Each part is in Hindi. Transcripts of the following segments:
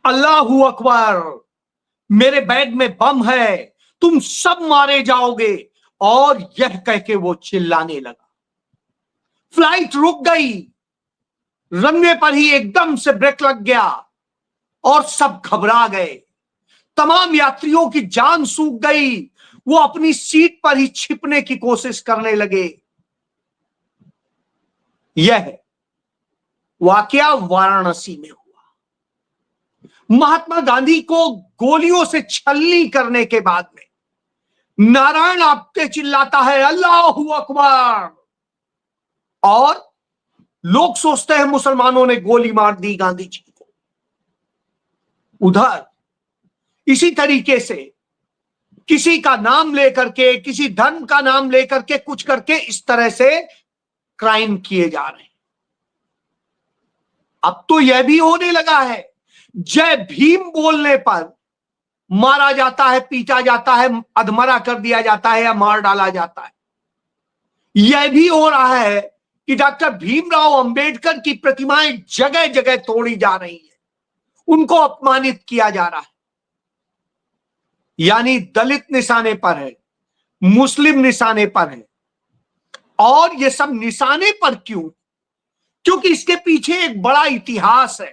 अल्लाहू अकबर, मेरे बैग में बम है, तुम सब मारे जाओगे। और यह कह के वो चिल्लाने लगा। फ्लाइट रुक गई, रनवे पर ही एकदम से ब्रेक लग गया और सब घबरा गए। तमाम यात्रियों की जान सूख गई। वो अपनी सीट पर ही छिपने की कोशिश करने लगे। यह वाकया वाराणसी में हुआ। महात्मा गांधी को गोलियों से छलनी करने के बाद में नारायण आपते चिल्लाता है अल्लाहू अकबर, और लोग सोचते हैं मुसलमानों ने गोली मार दी गांधी जी को। उधर इसी तरीके से किसी का नाम लेकर के, किसी धर्म का नाम लेकर के कुछ करके इस तरह से क्राइम किए जा रहे हैं। अब तो यह भी होने लगा है, जय भीम बोलने पर मारा जाता है, पीटा जाता है, अधमरा कर दिया जाता है या मार डाला जाता है। यह भी हो रहा है कि डॉक्टर भीमराव अंबेडकर की प्रतिमाएं जगह जगह तोड़ी जा रही हैं, उनको अपमानित किया जा रहा है। यानी दलित निशाने पर है, मुस्लिम निशाने पर है। और ये सब निशाने पर क्यों? क्योंकि इसके पीछे एक बड़ा इतिहास है।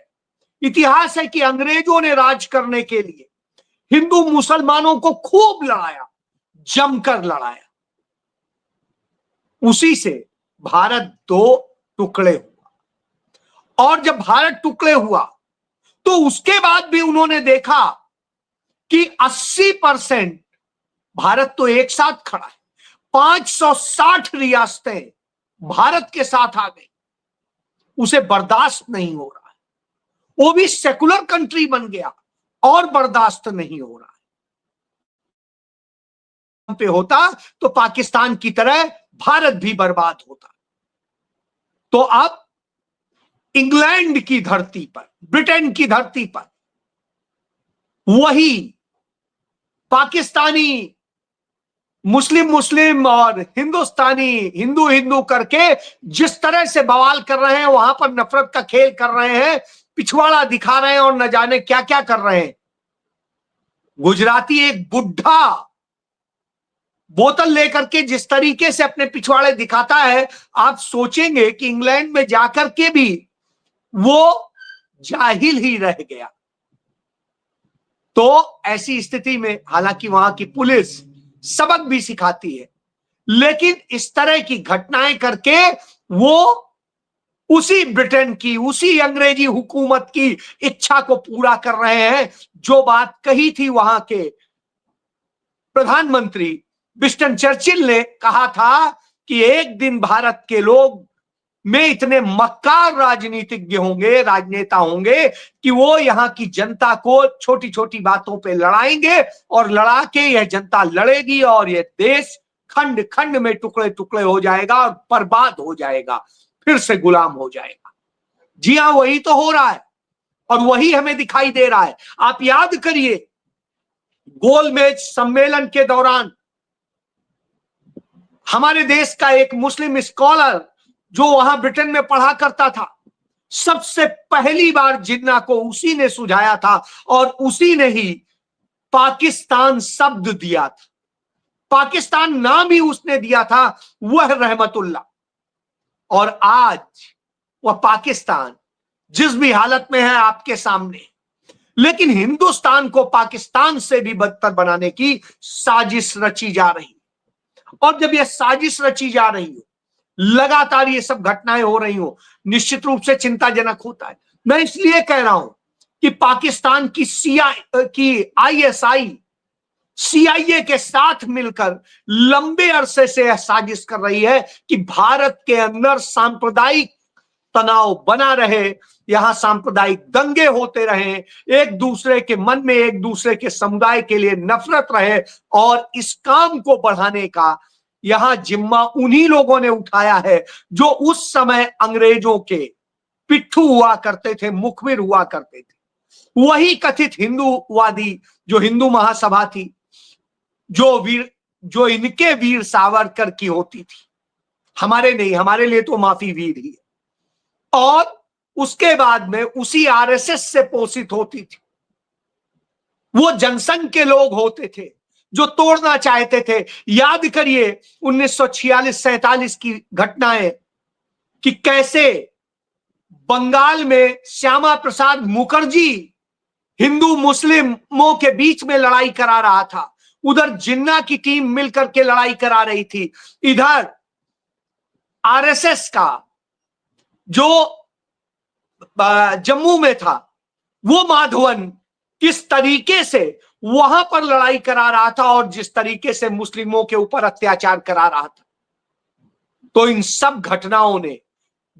इतिहास है कि अंग्रेजों ने राज करने के लिए हिंदू मुसलमानों को खूब लड़ाया, जमकर लड़ाया। उसी से भारत दो टुकड़े हुआ। और जब भारत टुकड़े हुआ तो उसके बाद भी उन्होंने देखा कि 80% भारत तो एक साथ खड़ा है, 560 रियासतें भारत के साथ आ गई। उसे बर्दाश्त नहीं हो रहा है। वो भी सेकुलर कंट्री बन गया और बर्दाश्त नहीं हो रहा है। पे होता तो पाकिस्तान की तरह भारत भी बर्बाद होता। तो अब इंग्लैंड की धरती पर, ब्रिटेन की धरती पर वही पाकिस्तानी मुस्लिम मुस्लिम और हिंदुस्तानी हिंदू हिंदू करके जिस तरह से बवाल कर रहे हैं, वहां पर नफरत का खेल कर रहे हैं, पिछवाड़ा दिखा रहे हैं और न जाने क्या क्या कर रहे हैं। गुजराती एक बुढ़ा बोतल लेकर के जिस तरीके से अपने पिछवाड़े दिखाता है, आप सोचेंगे कि इंग्लैंड में जाकर के भी वो जाहिल ही रह गया। तो ऐसी स्थिति में हालांकि वहां की पुलिस सबक भी सिखाती है, लेकिन इस तरह की घटनाएं करके वो उसी ब्रिटेन की, उसी अंग्रेजी हुकूमत की इच्छा को पूरा कर रहे हैं। जो बात कही थी वहां के प्रधानमंत्री विंस्टन चर्चिल ने कहा था कि एक दिन भारत के लोग में इतने मक्कार राजनीतिज्ञ होंगे, राजनेता होंगे कि वो यहाँ की जनता को छोटी छोटी बातों पे लड़ाएंगे और लड़ा के यह जनता लड़ेगी और यह देश खंड खंड में टुकड़े टुकड़े हो जाएगा और बर्बाद हो जाएगा, फिर से गुलाम हो जाएगा। जी हां, वही तो हो रहा है और वही हमें दिखाई दे रहा है। आप याद करिए, गोलमेज सम्मेलन के दौरान हमारे देश का एक मुस्लिम स्कॉलर जो वहां ब्रिटेन में पढ़ा करता था, सबसे पहली बार जिन्ना को उसी ने सुझाया था और उसी ने ही पाकिस्तान शब्द दिया था। पाकिस्तान नाम ही उसने दिया था, वह रहमतुल्लाह। और आज वह पाकिस्तान जिस भी हालत में है आपके सामने, लेकिन हिंदुस्तान को पाकिस्तान से भी बदतर बनाने की साजिश रची जा रही। और जब यह साजिश रची जा रही हो, लगातार ये सब घटनाएं हो रही हो, निश्चित रूप से चिंताजनक होता है। मैं इसलिए कह रहा हूं कि पाकिस्तान की आईएसआई सीआईए के साथ मिलकर लंबे अरसे से यह साजिश कर रही है कि भारत के अंदर सांप्रदायिक तनाव बना रहे, यहां सांप्रदायिक दंगे होते रहे, एक दूसरे के मन में एक दूसरे के समुदाय के लिए नफरत रहे। और इस काम को बढ़ाने का यहां जिम्मा उन्हीं लोगों ने उठाया है जो उस समय अंग्रेजों के पिट्ठू हुआ करते थे, मुखबिर हुआ करते थे। वही कथित हिंदूवादी जो हिंदू महासभा थी, जो इनके वीर सावरकर की होती थी, हमारे नहीं, हमारे लिए तो माफी वीर ही है। और उसके बाद में उसी आरएसएस से पोषित होती थी। वो जनसंघ के लोग होते थे जो तोड़ना चाहते थे। याद करिए 1946-47 की घटनाएं कि कैसे बंगाल में श्यामा प्रसाद मुखर्जी हिंदू मुस्लिमों के बीच में लड़ाई करा रहा था, उधर जिन्ना की टीम मिलकर के लड़ाई करा रही थी, इधर आरएसएस का जो जम्मू में था वो माधवन किस तरीके से वहां पर लड़ाई करा रहा था और जिस तरीके से मुस्लिमों के ऊपर अत्याचार करा रहा था। तो इन सब घटनाओं ने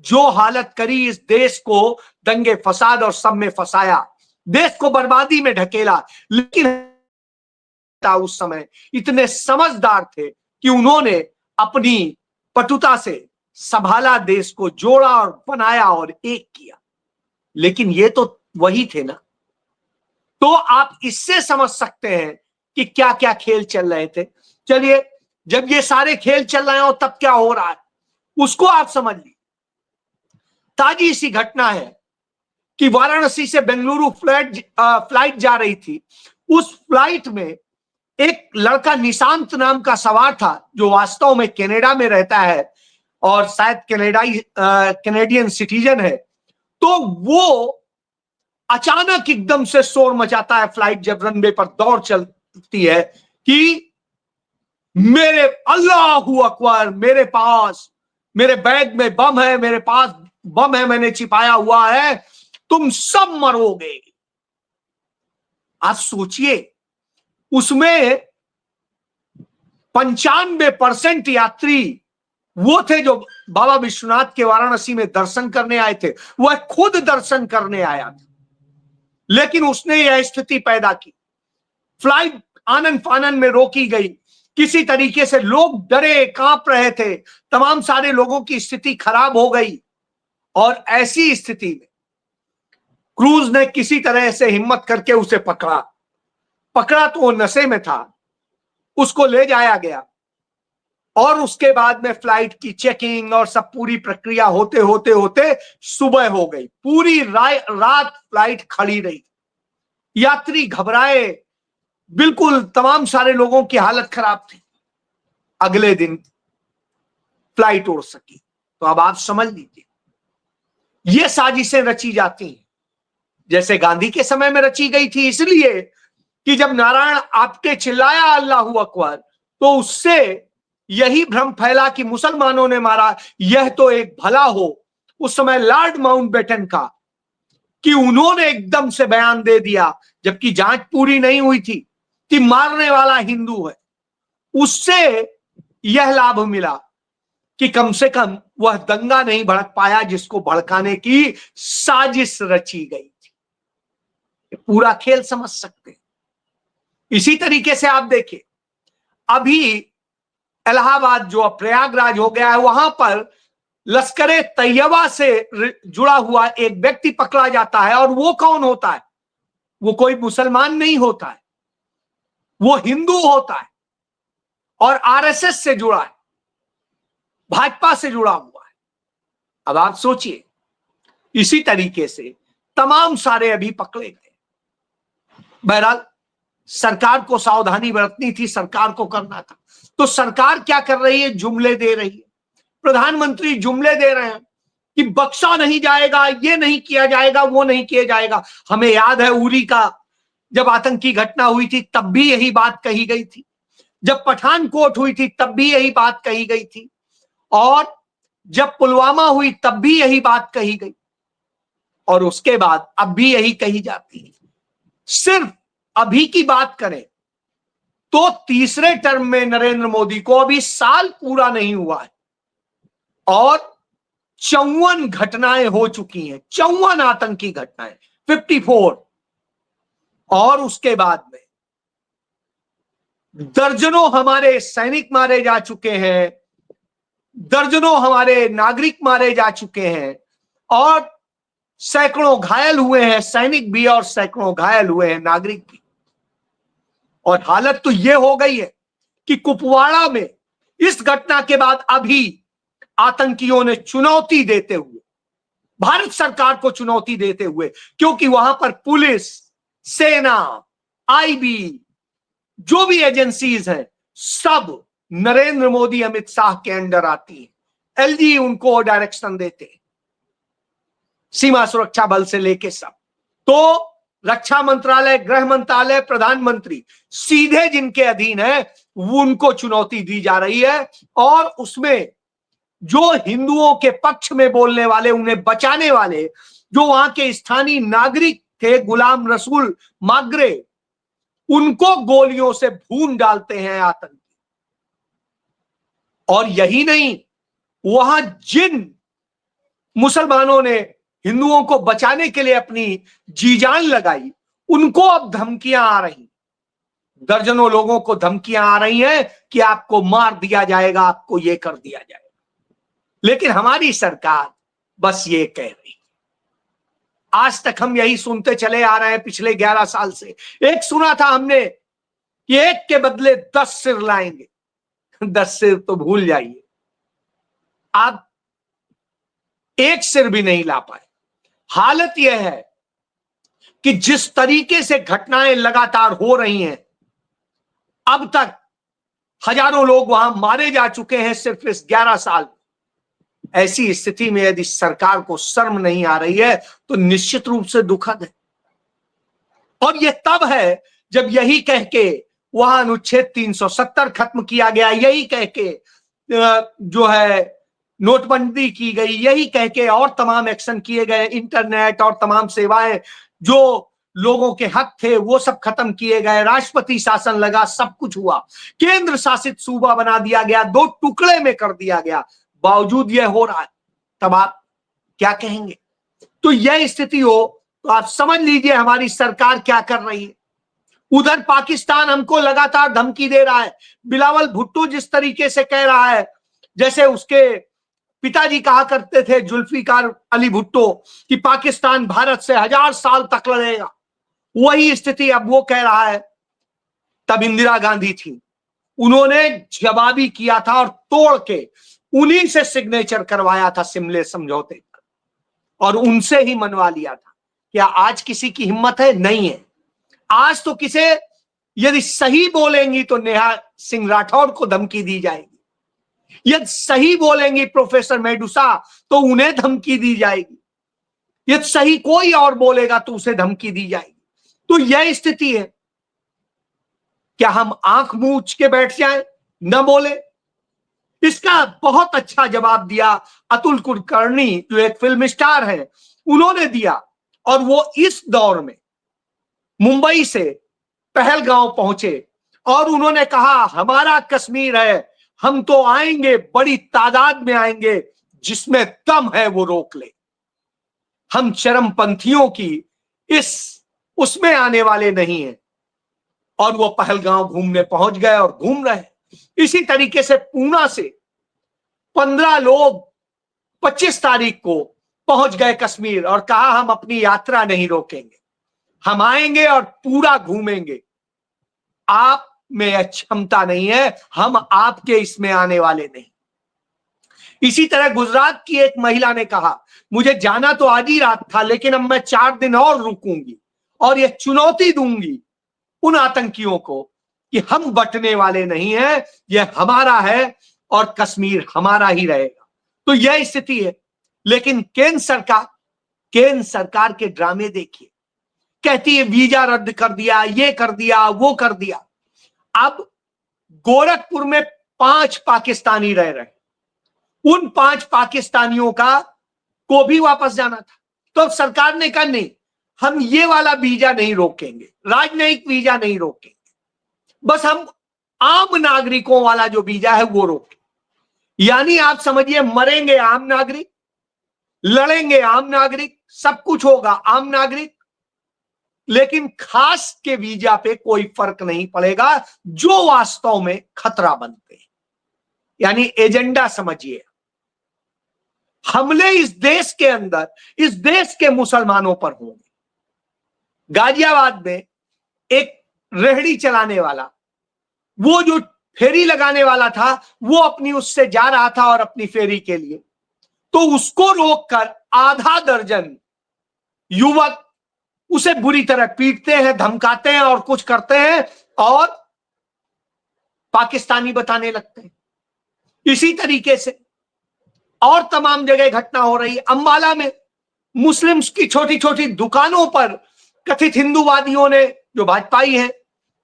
जो हालत करी इस देश को, दंगे फसाद और सब में फंसाया, देश को बर्बादी में ढकेला, लेकिन उस समय इतने समझदार थे कि उन्होंने अपनी पटुता से संभाला, देश को जोड़ा और बनाया और एक किया। लेकिन ये तो वही थे ना। तो आप इससे समझ सकते हैं कि क्या क्या खेल चल रहे थे। चलिए, जब ये सारे खेल चल रहे हो तब क्या हो रहा है उसको आप समझ लीजिए। ताजी सी घटना है कि वाराणसी से बेंगलुरु फ्लाइट जा रही थी। उस फ्लाइट में एक लड़का निशांत नाम का सवार था जो वास्तव में कनाडा में रहता है और शायद कैनेडियन सिटीजन है। तो वो अचानक एकदम से शोर मचाता है फ्लाइट जब रनवे पर दौड़ चलती है कि मेरे अल्लाहू अकबर, मेरे पास मेरे बैग में बम है, मेरे पास बम है, मैंने छिपाया हुआ है, तुम सब मरोगे। आप सोचिए, उसमें 95% यात्री वो थे जो बाबा विश्वनाथ के वाराणसी में दर्शन करने आए थे। वह खुद दर्शन करने आया था, लेकिन उसने यह स्थिति पैदा की। फ्लाइट आनन फानन में रोकी गई, किसी तरीके से लोग डरे कांप रहे थे, तमाम सारे लोगों की स्थिति खराब हो गई। और ऐसी स्थिति में क्रूज ने किसी तरह से हिम्मत करके उसे पकड़ा तो वो नशे में था, उसको ले जाया गया और उसके बाद में फ्लाइट की चेकिंग और सब पूरी प्रक्रिया होते होते होते सुबह हो गई। पूरी रात फ्लाइट खड़ी रही, यात्री घबराए, बिल्कुल तमाम सारे लोगों की हालत खराब थी। अगले दिन फ्लाइट उड़ सकी। तो अब आप समझ लीजिए, ये साजिशें रची जाती हैं जैसे गांधी के समय में रची गई थी, इसलिए कि जब नारायण आपटे चिल्लाया अल्लाहू अकबर तो उससे यही भ्रम फैला कि मुसलमानों ने मारा, यह तो एक भला हो। उस समय लॉर्ड माउंटबेटन का कि उन्होंने एकदम से बयान दे दिया, जबकि जांच पूरी नहीं हुई थी, कि मारने वाला हिंदू है। उससे यह लाभ मिला कि कम से कम वह दंगा नहीं भड़क पाया जिसको भड़काने की साजिश रची गई थी। पूरा खेल समझ सकते हैं। इसी तरीके से आप देखिए, अभी इलाहाबाद जो प्रयागराज हो गया है, वहां पर लश्करे तैयबा से जुड़ा हुआ एक व्यक्ति पकड़ा जाता है। और वो कौन होता है? वो कोई मुसलमान नहीं होता है, वो हिंदू होता है और आरएसएस से जुड़ा है, भाजपा से जुड़ा हुआ है। अब आप सोचिए, इसी तरीके से तमाम सारे अभी पकड़े गए। बहरहाल सरकार को सावधानी बरतनी थी, सरकार को करना था। तो सरकार क्या कर रही है? जुमले दे रही है। प्रधानमंत्री जुमले दे रहे हैं कि बख्शा नहीं जाएगा, ये नहीं किया जाएगा, वो नहीं किया जाएगा। हमें याद है उरी का जब आतंकी घटना हुई थी तब भी यही बात कही गई थी, जब पठानकोट हुई थी तब भी यही बात कही गई थी, और जब पुलवामा हुई तब भी यही बात कही गई, और उसके बाद अब भी यही कही जाती है। सिर्फ अभी की बात करें तो तीसरे टर्म में नरेंद्र मोदी को अभी साल पूरा नहीं हुआ है और 54 घटनाएं हो चुकी हैं, 54 आतंकी घटनाएं, 54। और उसके बाद में दर्जनों हमारे सैनिक मारे जा चुके हैं, दर्जनों हमारे नागरिक मारे जा चुके हैं और सैकड़ों घायल हुए हैं, सैनिक भी और सैकड़ों घायल हुए हैं नागरिक भी। और हालत तो यह हो गई है कि कुपवाड़ा में इस घटना के बाद अभी आतंकियों ने चुनौती देते हुए, भारत सरकार को चुनौती देते हुए, क्योंकि वहां पर पुलिस, सेना, आईबी, जो भी एजेंसीज हैं, सब नरेंद्र मोदी अमित शाह के अंडर आती है। एलजी उनको डायरेक्शन देते हैं, सीमा सुरक्षा बल से लेके सब। तो रक्षा मंत्रालय, गृह मंत्रालय, प्रधानमंत्री सीधे जिनके अधीन है, वो उनको चुनौती दी जा रही है। और उसमें जो हिंदुओं के पक्ष में बोलने वाले, उन्हें बचाने वाले, जो वहां के स्थानीय नागरिक थे, गुलाम रसूल मागरे, उनको गोलियों से भून डालते हैं आतंकी। और यही नहीं, वहां जिन मुसलमानों ने हिंदुओं को बचाने के लिए अपनी जी जान लगाई, उनको अब धमकियां आ रही, दर्जनों लोगों को धमकियां आ रही हैं कि आपको मार दिया जाएगा, आपको ये कर दिया जाएगा। लेकिन हमारी सरकार बस ये कह रही। आज तक हम यही सुनते चले आ रहे हैं पिछले 11 साल से। एक सुना था हमने कि एक के बदले 10 सिर लाएंगे। 10 सिर तो भूल जाइए, आप एक सिर भी नहीं ला पाए। हालत यह है कि जिस तरीके से घटनाएं लगातार हो रही हैं, अब तक हजारों लोग वहां मारे जा चुके हैं सिर्फ इस 11 साल। ऐसी स्थिति में यदि सरकार को शर्म नहीं आ रही है तो निश्चित रूप से दुखद है। और यह तब है जब यही कह के वहां अनुच्छेद 370 खत्म किया गया, यही कह के जो है नोटबंदी की गई, यही कह के और तमाम एक्शन किए गए, इंटरनेट और तमाम सेवाएं जो लोगों के हक थे वो सब खत्म किए गए, राष्ट्रपति शासन लगा, सब कुछ हुआ, केंद्र शासित सूबा बना दिया गया, 2 टुकड़े में कर दिया गया, बावजूद यह हो रहा है, तब आप क्या कहेंगे? तो यह स्थिति हो तो आप समझ लीजिए हमारी सरकार क्या कर रही है। उधर पाकिस्तान हमको लगातार धमकी दे रहा है। बिलावल भुट्टो जिस तरीके से कह रहा है, जैसे उसके पिताजी कहा करते थे जुल्फिकार अली भुट्टो कि पाकिस्तान भारत से 1000 साल तक लड़ेगा, वही स्थिति अब वो कह रहा है। तब इंदिरा गांधी थी, उन्होंने जवाबी किया था और तोड़ के उन्हीं से सिग्नेचर करवाया था सिमले समझौते पर, और उनसे ही मनवा लिया था। क्या आज किसी की हिम्मत है? नहीं है। आज तो किसे यदि सही बोलेंगी तो नेहा सिंह राठौर को धमकी दी जाएगी, यदि सही बोलेंगी प्रोफेसर मेडुसा तो उन्हें धमकी दी जाएगी, यदि सही कोई और बोलेगा तो उसे धमकी दी जाएगी। तो यह स्थिति है। क्या हम आंख मूंछ के बैठ जाएं, न बोले? इसका बहुत अच्छा जवाब दिया अतुल कुलकर्णी, जो एक फिल्म स्टार है, उन्होंने दिया। और वो इस दौर में मुंबई से पहलगांव पहुंचे और उन्होंने कहा हमारा कश्मीर है, हम तो आएंगे, बड़ी तादाद में आएंगे, जिसमें दम है वो रोक ले। हम चरमपंथियों की उसमें आने वाले नहीं हैं। और वो पहलगांव घूमने पहुंच गए और घूम रहे। इसी तरीके से पूना से 15 लोग 25 तारीख को पहुंच गए कश्मीर और कहा हम अपनी यात्रा नहीं रोकेंगे, हम आएंगे और पूरा घूमेंगे। आप में क्षमता नहीं है, हम आपके इसमें आने वाले नहीं। इसी तरह गुजरात की एक महिला ने कहा मुझे जाना तो आज ही रात था, लेकिन अब मैं 4 दिन और रुकूंगी और यह चुनौती दूंगी उन आतंकियों को कि हम बटने वाले नहीं हैं, यह हमारा है और कश्मीर हमारा ही रहेगा। तो यह स्थिति है। लेकिन केंद्र सरकार के ड्रामे देखिए, कहती है वीजा रद्द कर दिया, ये कर दिया, वो कर दिया। अब गोरखपुर में 5 पाकिस्तानी रह रहे, उन 5 पाकिस्तानियों को भी वापस जाना था। तो अब सरकार ने कहा नहीं, हम ये वाला वीजा नहीं रोकेंगे, राजनयिक वीजा नहीं रोकेंगे, बस हम आम नागरिकों वाला जो वीजा है वो रोकें। यानी आप समझिए, मरेंगे आम नागरिक, लड़ेंगे आम नागरिक, सब कुछ होगा आम नागरिक, लेकिन खास के वीजा पे कोई फर्क नहीं पड़ेगा जो वास्तव में खतरा बनते हैं। यानी एजेंडा समझिए, हमले इस देश के अंदर, इस देश के मुसलमानों पर होंगे। गाजियाबाद में एक रेहड़ी चलाने वाला, वो जो फेरी लगाने वाला था, वो अपनी उससे जा रहा था और अपनी फेरी के लिए, तो उसको रोककर आधा दर्जन युवक उसे बुरी तरह पीटते हैं, धमकाते हैं और कुछ करते हैं और पाकिस्तानी बताने लगते हैं। इसी तरीके से और तमाम जगह घटना हो रही है। अंबाला में मुस्लिम्स की छोटी छोटी दुकानों पर कथित हिंदूवादियों ने, जो भाजपाई हैं,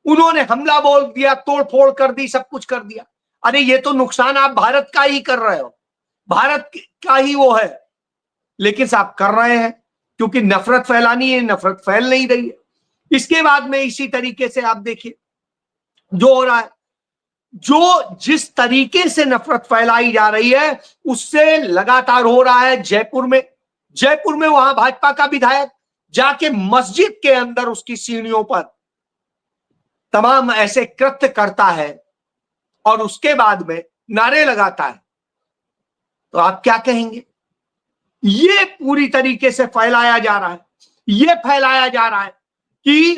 उन्होंने हमला बोल दिया, तोड़फोड़ कर दी, सब कुछ कर दिया। अरे ये तो नुकसान आप भारत का ही कर रहे हो, भारत का ही वो है, लेकिन आप कर रहे हैं क्योंकि नफरत फैलानी है, नफरत फैल नहीं रही है। इसके बाद में इसी तरीके से आप देखिए जो हो रहा है, जो जिस तरीके से नफरत फैलाई जा रही है उससे लगातार हो रहा है। जयपुर में वहां भाजपा का विधायक जाके मस्जिद के अंदर उसकी सीढ़ियों पर तमाम ऐसे कृत्य करता है और उसके बाद में नारे लगाता है, तो आप क्या कहेंगे? ये पूरी तरीके से फैलाया जा रहा है, ये फैलाया जा रहा है कि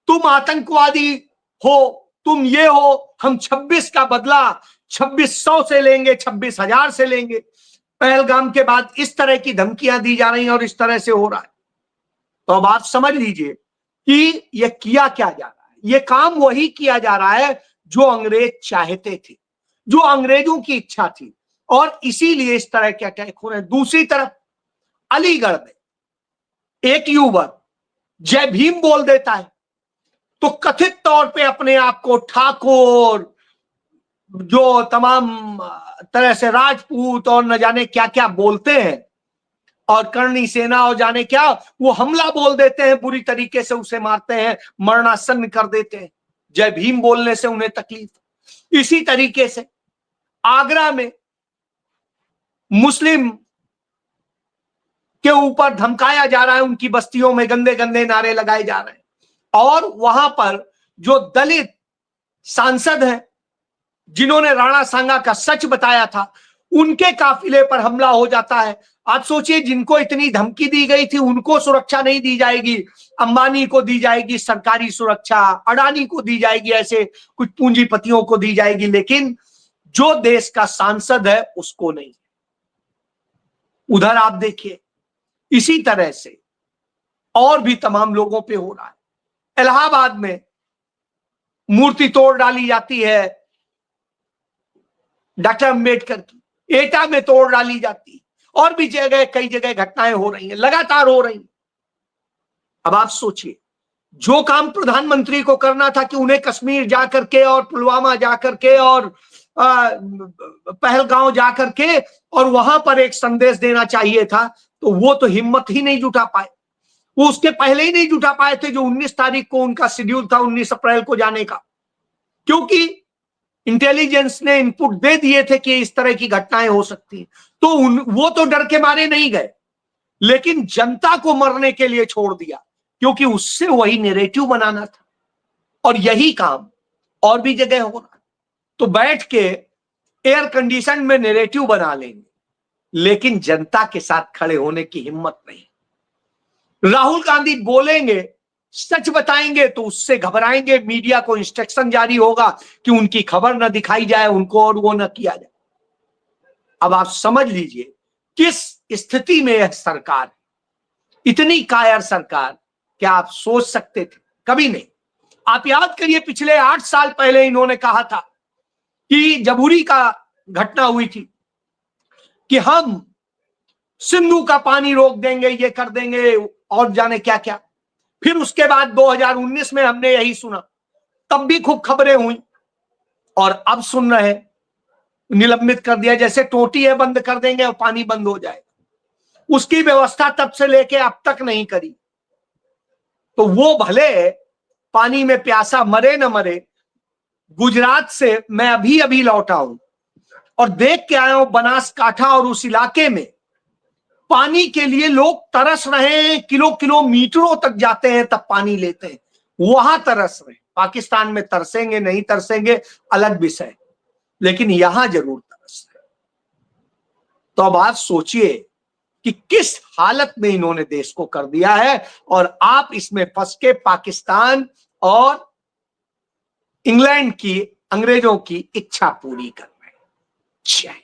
तुम आतंकवादी हो, तुम ये हो, हम 26 का बदला 2600 से लेंगे, 26,000 से लेंगे। पहलगाम के बाद इस तरह की धमकियां दी जा रही हैं और इस तरह से हो रहा है। तो अब आप समझ लीजिए कि यह किया क्या जा रहा है। यह काम वही किया जा रहा है जो अंग्रेज चाहते थे, जो अंग्रेजों की इच्छा थी, और इसीलिए इस तरह के अटैक हो रहे हैं। दूसरी तरफ अलीगढ़ में एक युवक जय भीम बोल देता है तो कथित तौर पे अपने आप को ठाकुर, जो तमाम तरह से राजपूत और न जाने क्या क्या बोलते हैं, और करणी सेना और जाने क्या, वो हमला बोल देते हैं, बुरी तरीके से उसे मारते हैं, मरणासन्न कर देते हैं जय भीम बोलने से उन्हें तकलीफ। इसी तरीके से आगरा में मुस्लिम के ऊपर धमकाया जा रहा है, उनकी बस्तियों में गंदे गंदे नारे लगाए जा रहे हैं, और वहां पर जो दलित सांसद हैं जिन्होंने राणा सांगा का सच बताया था, उनके काफिले पर हमला हो जाता है। आप सोचिए, जिनको इतनी धमकी दी गई थी उनको सुरक्षा नहीं दी जाएगी, अंबानी को दी जाएगी सरकारी सुरक्षा, अडानी को दी जाएगी, ऐसे कुछ पूंजीपतियों को दी जाएगी, लेकिन जो देश का सांसद है उसको नहीं। उधर आप देखिए इसी तरह से और भी तमाम लोगों पे हो रहा है। इलाहाबाद में मूर्ति तोड़ डाली जाती है डॉक्टर अंबेडकर की, एटा में तोड़ डाली जाती है, और भी जगह कई जगह घटनाएं हो रही हैं, लगातार हो रही हैं। अब आप सोचिए, जो काम प्रधानमंत्री को करना था कि उन्हें कश्मीर जाकर के और पुलवामा जाकर के और पहलगांव जाकर के और वहां पर एक संदेश देना चाहिए था, तो वो तो हिम्मत ही नहीं जुटा पाए। वो उसके पहले ही नहीं जुटा पाए थे, जो 19 तारीख को उनका शेड्यूल था 19 अप्रैल को जाने का, क्योंकि इंटेलिजेंस ने इनपुट दे दिए थे कि इस तरह की घटनाएं हो सकती हैं। तो वो तो डर के मारे नहीं गए, लेकिन जनता को मरने के लिए छोड़ दिया, क्योंकि उससे वही नैरेटिव बनाना था। और यही काम और भी जगह हो रहा है। तो बैठ के एयर कंडीशन में नैरेटिव बना लेंगे, लेकिन जनता के साथ खड़े होने की हिम्मत नहीं। राहुल गांधी बोलेंगे, सच बताएंगे तो उससे घबराएंगे, मीडिया को इंस्ट्रक्शन जारी होगा कि उनकी खबर न दिखाई जाए उनको और वो न किया जाए। अब आप समझ लीजिए किस स्थिति में यह सरकार, इतनी कायर सरकार, क्या आप सोच सकते थे? कभी नहीं। आप याद करिए, पिछले 8 साल पहले इन्होंने कहा था कि जब उरी का घटना हुई थी कि हम सिंधु का पानी रोक देंगे, ये कर देंगे और जाने क्या क्या। फिर उसके बाद 2019 में हमने यही सुना, तब भी खूब खबरें हुई, और अब सुन रहे हैं निलंबित कर दिया, जैसे टोटी है बंद कर देंगे और पानी बंद हो जाएगा। उसकी व्यवस्था तब से लेके अब तक नहीं करी। तो वो भले पानी में प्यासा मरे न मरे, गुजरात से मैं अभी अभी लौटा हूं और देख के आया हूं बनासकांठा और उस इलाके में पानी के लिए लोग तरस रहे हैं, किलोमीटरों तक जाते हैं तब पानी लेते हैं, वहां तरस रहे। पाकिस्तान में तरसेंगे नहीं तरसेंगे अलग विषय, लेकिन यहां जरूर तरस रहे। तो अब आप सोचिए कि किस हालत में इन्होंने देश को कर दिया है, और आप इसमें फंस के पाकिस्तान और इंग्लैंड की, अंग्रेजों की इच्छा पूरी कर रहे हैं।